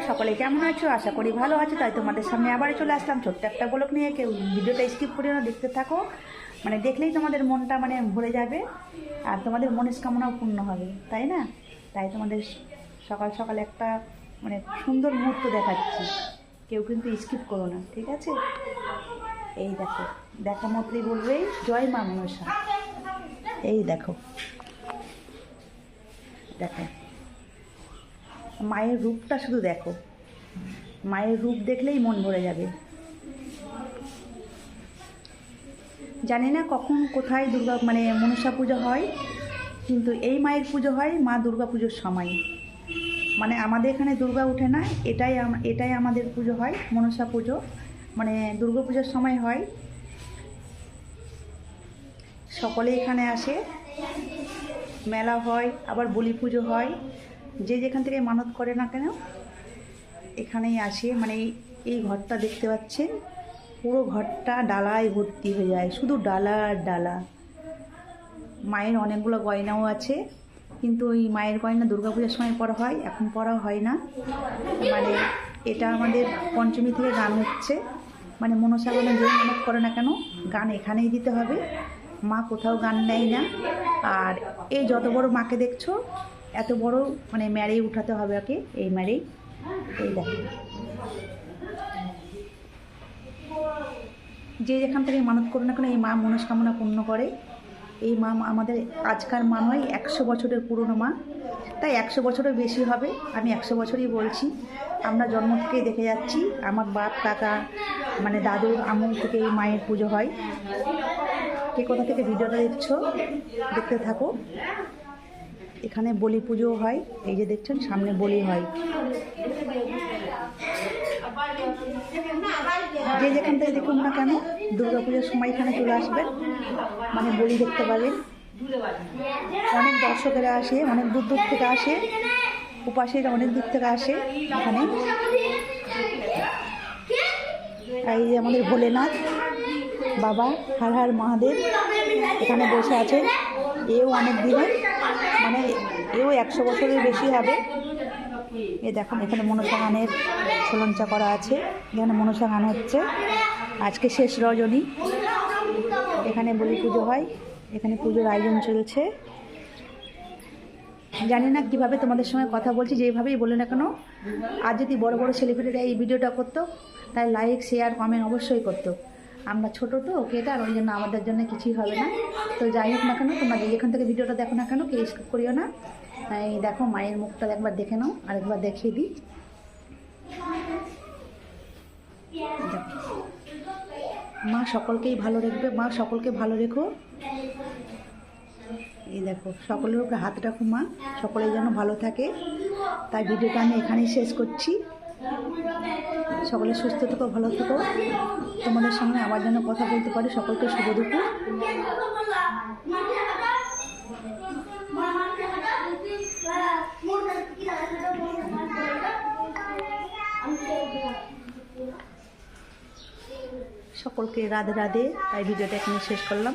সকলে কেমন আছো? আশা করি ভালো আছো। তাই তোমাদের সামনে আবার চলে আসলাম ছোট্ট একটা ব্লগ নিয়ে। কেউ ভিডিওটা স্কিপ করে না, দেখতে থাকো। মানে দেখলেই তোমাদের মনটা ভরে যাবে আর তোমাদের মনস্কামনাও পূর্ণ হবে, তাই না? তাই তোমাদের সকাল সকাল একটা সুন্দর মুহূর্ত দেখাচ্ছি। কেউ কিন্তু স্কিপ করো না, ঠিক আছে? এই দেখো, দেখা মাত্রই বলবে জয় মা মনসা। এই দেখো, দেখো মায়ের রূপটা শুধু দেখো, মায়ের রূপ দেখলেই মন ভরে যাবে। জানি না কখন কোথায় দুর্গা মনসা পুজো হয়, কিন্তু এই মায়ের পুজো হয় মা দুর্গা পুজোর সময়। আমাদের এখানে দুর্গা ওঠে না, এটাই আমাদের পুজো হয় মনসা পুজো, দুর্গা পুজোর সময় হয়। সকলে এখানে আসে, মেলা হয়, আবার বলি পুজো হয়। যে যেখান থেকে মানত করে না কেন এখানেই আসে। এই ঘরটা দেখতে পাচ্ছেন, পুরো ঘরটা ডালায় ভর্তি হয়ে যায়, শুধু ডালা আর ডালা। মায়ের অনেকগুলো গয়নাও আছে, কিন্তু ওই মায়ের গয়না দুর্গাপূজার সময় পরা হয়, এখন পরা হয় না। এটা আমাদের পঞ্চমী থেকে গান হচ্ছে, মনসা গানে যে মানত করে না কেন গান এখানেই দিতে হবে। মা কোথাও গান নেয় না। আর এই যত বড় মাকে দেখছো, এত বড় ম্যারেই উঠাতে হবে ওকে, এই ম্যারেই। এই দেখো, যে যেখান থেকে মানত করো না কেন এই মা মনস্কামনা পূর্ণ করে। এই মা আমাদের আজকার মা নয়, 100 বছরের পুরনো মা, তাই 100 বছরের বেশি হবে। আমি 100 বছরই বলছি। আমরা জন্ম থেকেই দেখে যাচ্ছি, আমার বাপ কাকা দাদুর আমল থেকে এই মায়ের পুজো হয়। কে কোথা থেকে ভিডিওটা দেখছো দেখতে থাকো। এখানে বলি পুজো হয়, এই যে দেখছেন সামনে বলি হয়। যে যেখান থেকে দেখুন না কেন দুর্গা পুজোর সময় এখানে চলে আসবেন, বলি দেখতে পাবেন। অনেক দর্শকেরা আসে, অনেক দূর দূর থেকে আসে, উপাসীরা অনেক দূর থেকে আসে এখানে। এই যে আমাদের ভোলেনাথ বাবা, হর হর মহাদেব এখানে বসে আছে। এও অনেক দিনের, এও 100 বছরের বেশি হবে। এ দেখুন, এখানে মনসা গানের সলঞ্চা করা আছে, এখানে মনসা গান হচ্ছে। আজকে শেষ রজনী, এখানে বলি পুজো হয়, এখানে পুজোর আয়োজন চলছে। জানি না কীভাবে তোমাদের সঙ্গে কথা বলছি, যেভাবেই বলে না কেন। আর যদি বড় বড় সেলিব্রিটিরা এই ভিডিওটা করতো, তাই লাইক শেয়ার কমেন্ট অবশ্যই করতো। আমরা ছোটো তো ক্রিয়েটার, ওই জন্য আমাদের জন্য কিছুই হবে না। তো যাই হোক না কেন, তোমরা যেখান থেকে ভিডিওটা দেখো না কেন কেউ স্কিপ করিও না। এই দেখো মায়ের মুখটা একবার দেখে নাও, আরেকবার দেখিয়ে দিই। মা সকলকেই ভালো রাখবে, মা সকলকে ভালো রেখো। এই দেখো, সকলের উপরে হাত রাখো মা, সকলের জন্য ভালো থাকে। তাই ভিডিওটা আমি এখানেই শেষ করছি। সকলে সুস্থ থেকো, ভালো থেকো। তোমাদের সামনে আবার যেন কথা বলতে পারি। সকলকে শুভ দুপুর। সকলকে রাধে রাধে। তাই ভিডিওটা এখানে শেষ করলাম।